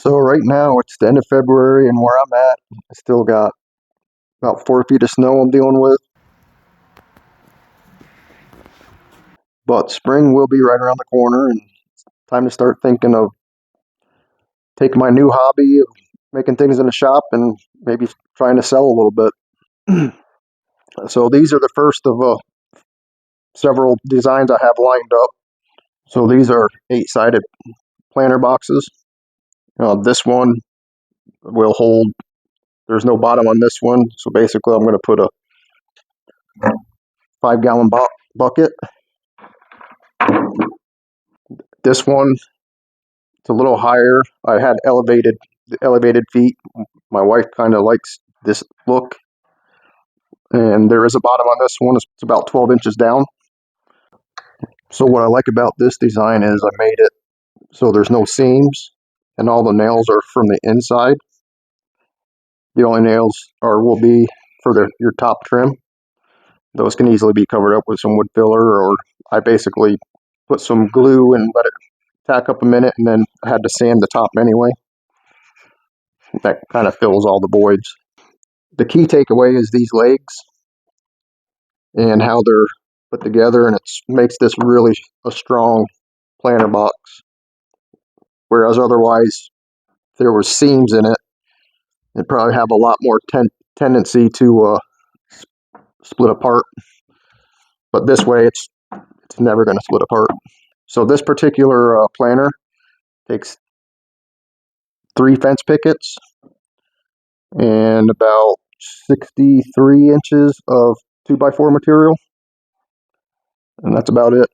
So right now it's the end of February, and where I'm at, I still got about 4 feet of snow I'm dealing with. But spring will be right around the corner, and it's time to start thinking of taking my new hobby of making things in the shop and maybe trying to sell a little bit. So these are the first of several designs I have lined up. So these are 8-sided planter boxes. This one will hold. There's no bottom on this one, so basically I'm going to put a 5-gallon bucket. This one, it's a little higher. I had elevated feet. My wife kind of likes this look, and there is a bottom on this one. It's about 12 inches down. So what I like about this design is I made it so there's no seams, and all the nails are from the inside. The only nails will be for your top trim. Those can easily be covered up with some wood filler, or I basically put some glue and let it tack up a minute, and then I had to sand the top anyway. That kind of fills all the voids. The key takeaway is these legs and how they're put together, and it makes this really a strong planter box. Whereas otherwise, if there were seams in it, it'd probably have a lot more tendency to split apart. But this way, it's never going to split apart. So this particular planter takes 3 fence pickets and about 63 inches of 2x4 material, and that's about it.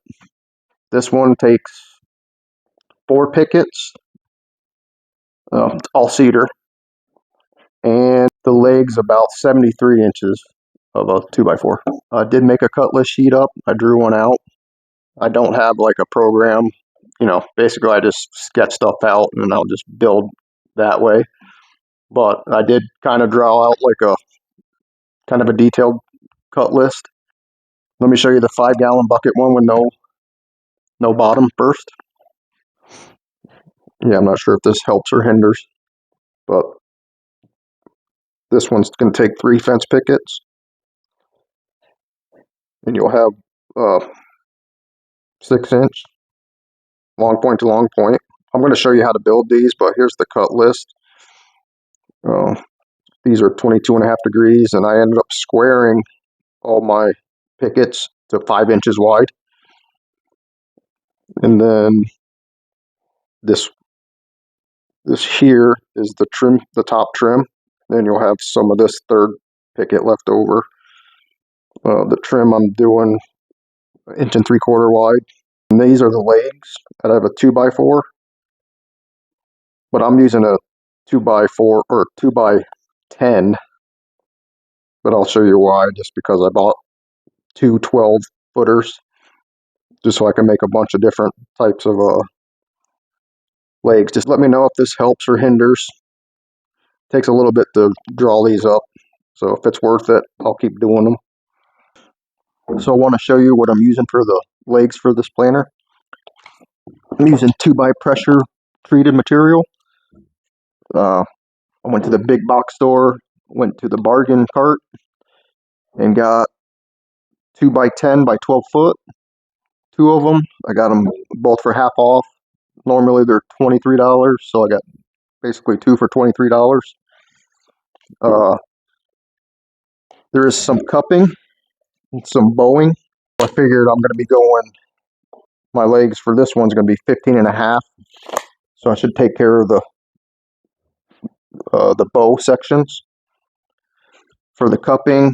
This one takes 4 pickets, all cedar, and the legs about 73 inches of a 2x4. I did make a cut list sheet up. I drew one out. I don't have like a program, basically I just sketch stuff out and I'll just build that way. But I did kind of draw out like a kind of a detailed cut list. Let me show you the 5-gallon bucket one with no bottom first. Yeah, I'm not sure if this helps or hinders, but this one's going to take 3 fence pickets, and you'll have 6-inch long point to long point. I'm going to show you how to build these, but here's the cut list. These are 22.5 degrees, and I ended up squaring all my pickets to 5 inches wide. And then this here is the trim, the top trim. Then you'll have some of this third picket left over. The trim I'm doing 1 3/4 inches wide. And these are the legs. I have a 2x4, but I'm using a 2x4 or 2x10. But I'll show you why, just because I bought 2 12-footers, just so I can make a bunch of different types of legs. Just let me know if this helps or hinders. It takes a little bit to draw these up, so if it's worth it, I'll keep doing them. So I want to show you what I'm using for the legs for this planter. I'm using 2x pressure treated material. I went to the big box store, went to the bargain cart, and got 2x10 by 12 foot. 2 of them. I got them both for half off. Normally they're $23, so I got basically 2 for $23. There is some cupping and some bowing. I figured I'm going to be going, my legs for this one's going to be 15.5, so I should take care of the bow sections. For the cupping,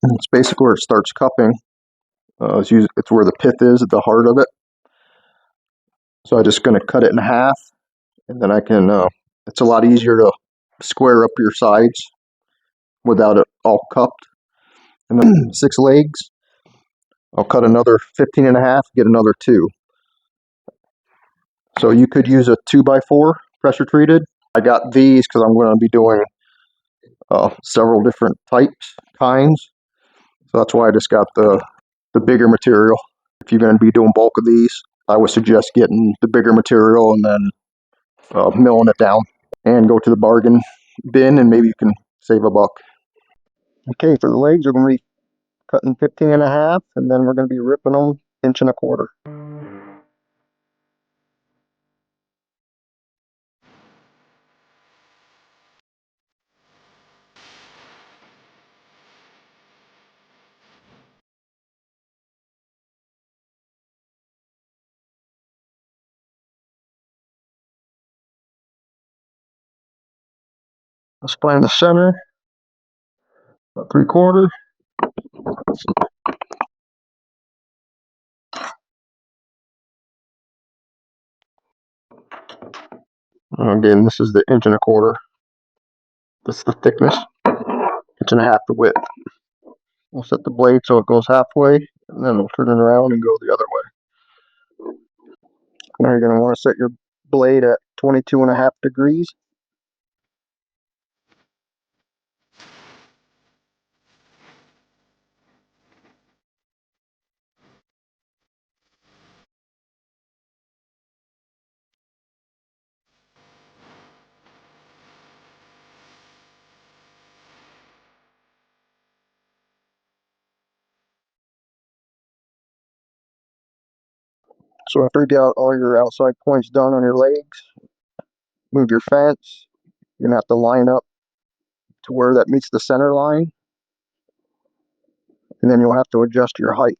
it's basically where it starts cupping. It's where the pith is, at the heart of it. So I'm just going to cut it in half, and then I can, it's a lot easier to square up your sides without it all cupped. And then 6 legs, I'll cut another 15.5, get another 2. So you could use a 2x4 pressure treated. I got these because I'm going to be doing several different kinds. So that's why I just got the bigger material. If you're going to be doing bulk of these, I would suggest getting the bigger material and then milling it down, and go to the bargain bin and maybe you can save a buck. Okay, for the legs, we're going to be cutting 15.5, and then we're going to be ripping them 1.25 inches. I'll spline the center, about 3/4. Again, this is the 1.25 inches. This is the thickness, 1.5 inches the width. We'll set the blade so it goes halfway, and then we'll turn it around and go the other way. Now you're going to want to set your blade at 22.5 degrees. So after you got all your outside points done on your legs, move your fence. You're going to have to line up to where that meets the center line, and then you'll have to adjust your height.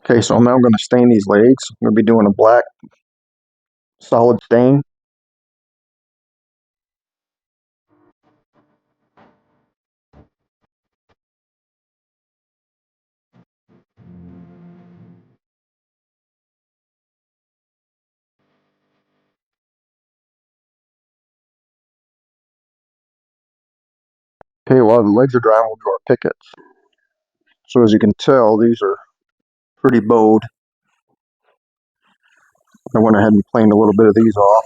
Okay, so I'm now going to stain these legs. I'm going to be doing a black solid stain. Okay, while the legs are dry, we'll do our pickets. So as you can tell, these are pretty bowed. I went ahead and planed a little bit of these off.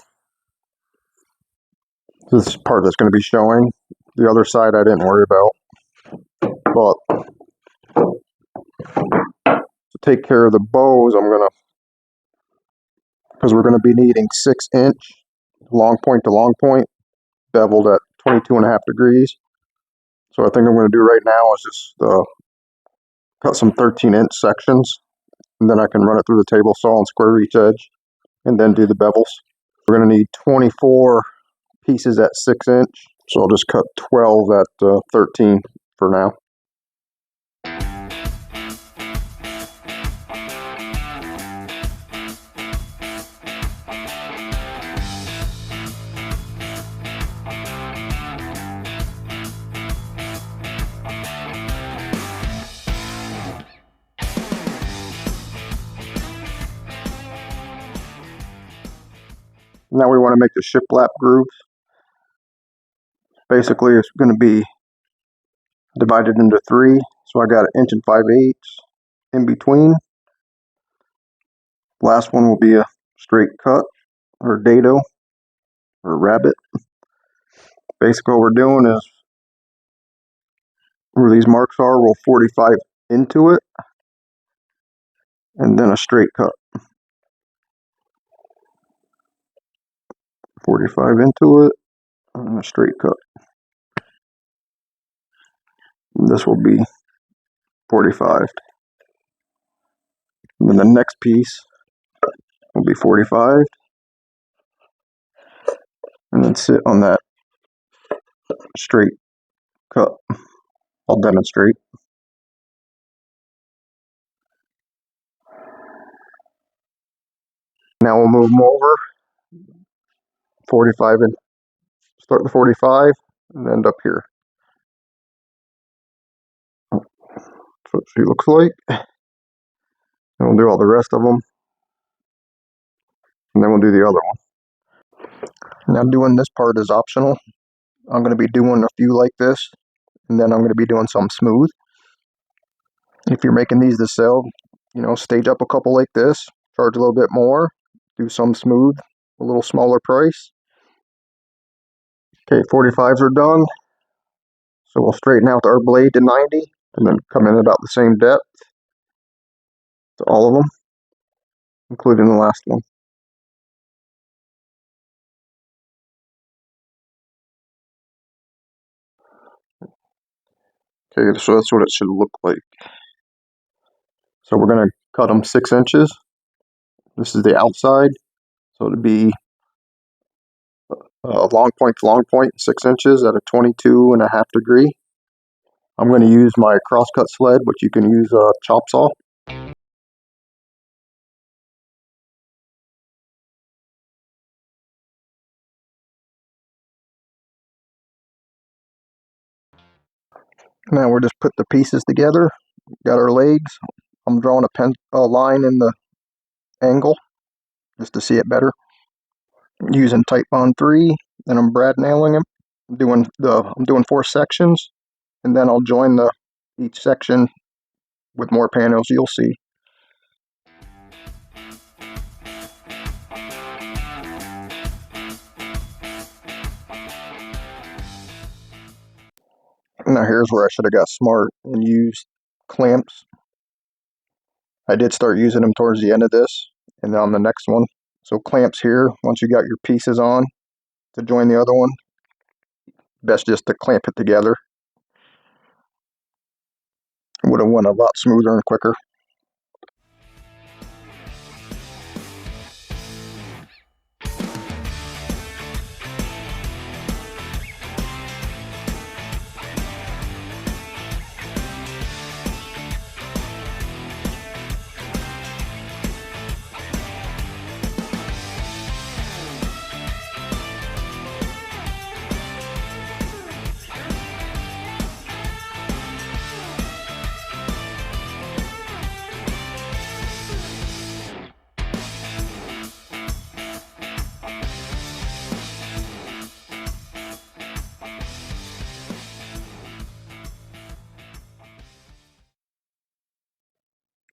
This part that's going to be showing. The other side I didn't worry about. But to take care of the bows, because we're going to be needing 6-inch long point to long point, beveled at 22.5 degrees. So I think I'm going to do right now is just cut some 13-inch sections, and then I can run it through the table saw and square each edge, and then do the bevels. We're going to need 24 pieces at 6-inch, so I'll just cut 12 at 13 for now. Now we want to make the shiplap grooves. Basically, it's going to be divided into 3. So I got 1 5/8 in between. Last one will be a straight cut or dado or rabbit. Basically, what we're doing is where these marks are, we'll 45 into it and then a straight cut. 45 into it and a straight cut. And this will be 45. And then the next piece will be 45 and then sit on that straight cut. I'll demonstrate. Now we'll move them over 45 and start the 45 and end up here. That's what she looks like. And we'll do all the rest of them, and then we'll do the other one. Now doing this part is optional. I'm going to be doing a few like this, and then I'm going to be doing some smooth. If you're making these to sell, stage up a couple like this, charge a little bit more, do some smooth, a little smaller price. Okay, 45s are done. So we'll straighten out our blade to 90, and then come in about the same depth to all of them, including the last one. Okay, so that's what it should look like. So we're going to cut them 6 inches. This is the outside, so it'd be long point to long point, 6 inches at a 22.5 degree. I'm going to use my crosscut sled, but you can use a chop saw. Now we'll just put the pieces together. Got our legs. I'm drawing a line in the angle just to see it better. Using Type Bond 3, and I'm brad nailing them. I'm doing 4 sections, and then I'll join each section with more panels. You'll see. Now here's where I should have got smart and used clamps. I did start using them towards the end of this, and then on the next one. So clamps here, once you got your pieces on to join the other one, best just to clamp it together. Would have went a lot smoother and quicker.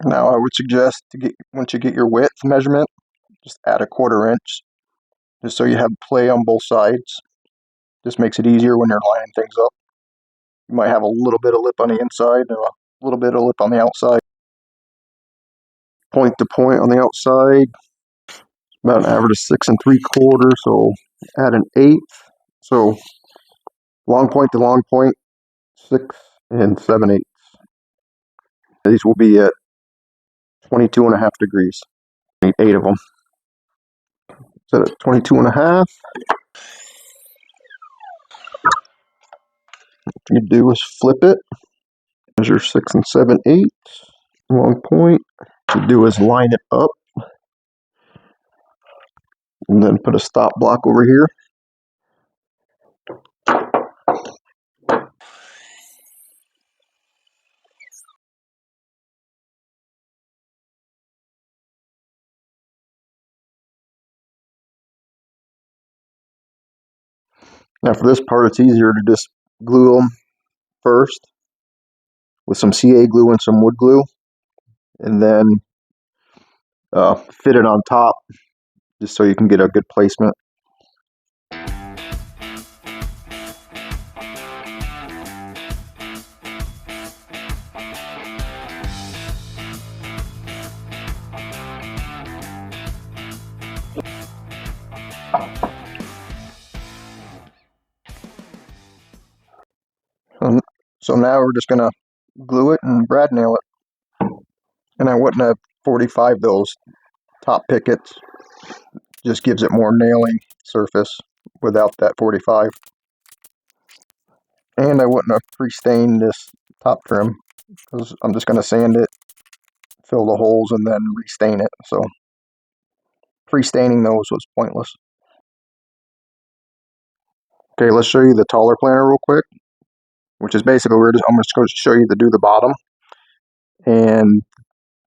Now I would suggest once you get your width measurement, just add a 1/4 inch, just so you have play on both sides. This makes it easier when you're lining things up. You might have a little bit of lip on the inside and a little bit of lip on the outside. Point to point on the outside, about an average of 6 3/4, so add an 1/8. So long point to long point, 6 7/8. These will be at 22.5 degrees. Need 8 of them. Set at 22.5. What you do is flip it. Measure 6 7/8. Long point. What you do is line it up, and then put a stop block over here. Now for this part, it's easier to just glue them first with some CA glue and some wood glue, and then fit it on top just so you can get a good placement. So now we're just going to glue it and brad nail it. And I wouldn't have 45 those top pickets. Just gives it more nailing surface without that 45. And I wouldn't have pre-stained this top trim, because I'm just going to sand it, fill the holes, and then restain it. So pre-staining those was pointless. Okay, let's show you the taller planter real quick, which is basically I'm just going to show you to do the bottom. And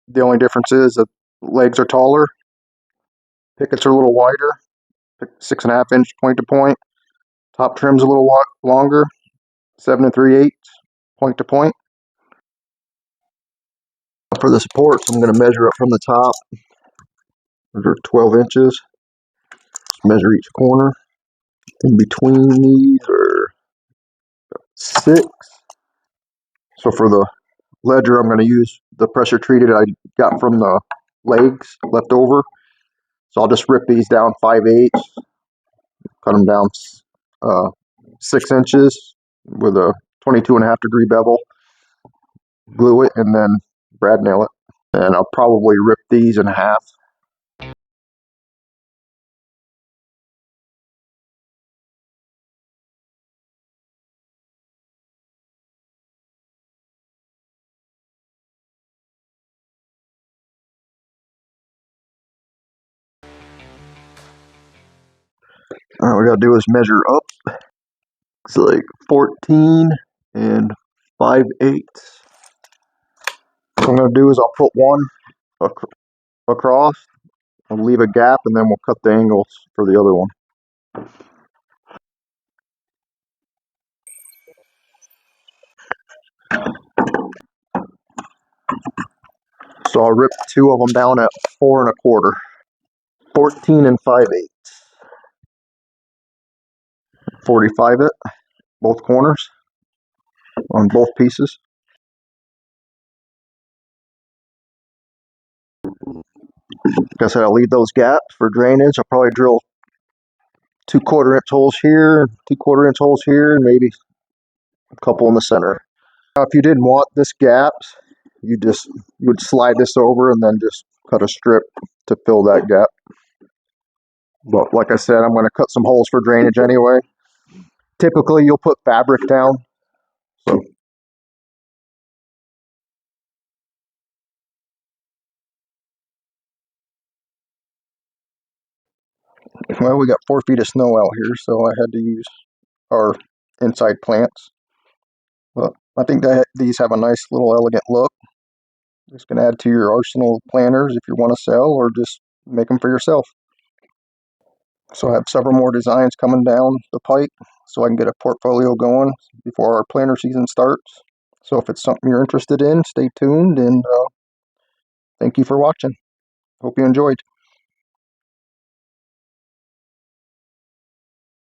the only difference is that legs are taller, pickets are a little wider, 6.5 inch point to point. Top trim's a little longer, 7 3/8 point to point. For the supports, I'm going to measure up from the top. Measure 12 inches. Measure each corner. In between these are 6. So for the ledger, I'm going to use the pressure treated I got from the legs left over. So I'll just rip these down 5/8, cut them down 6 inches with a 22.5 degree bevel, glue it, and then brad nail it. And I'll probably rip these in half. All we gotta do is measure up. It's like 14 and 5/8. What I'm gonna do is I'll put one across, I'll leave a gap, and then we'll cut the angles for the other one. So I'll rip 2 of them down at 4 1/4. 14 and 5/8. 45 it, both corners on both pieces. Like I said, I'll leave those gaps for drainage. I'll probably drill 2 1/4 inch holes here, 2 1/4 inch holes here, and maybe a couple in the center. Now, if you didn't want this gaps, you would slide this over and then just cut a strip to fill that gap. But like I said, I'm going to cut some holes for drainage anyway. Typically, you'll put fabric down. So, well, we got 4 feet of snow out here, so I had to use our inside plants. But I think that these have a nice little elegant look. Just going to add to your arsenal of planters if you want to sell, or just make them for yourself. So I have several more designs coming down the pike, so I can get a portfolio going before our planter season starts. So if it's something you're interested in, stay tuned, and thank you for watching. Hope you enjoyed.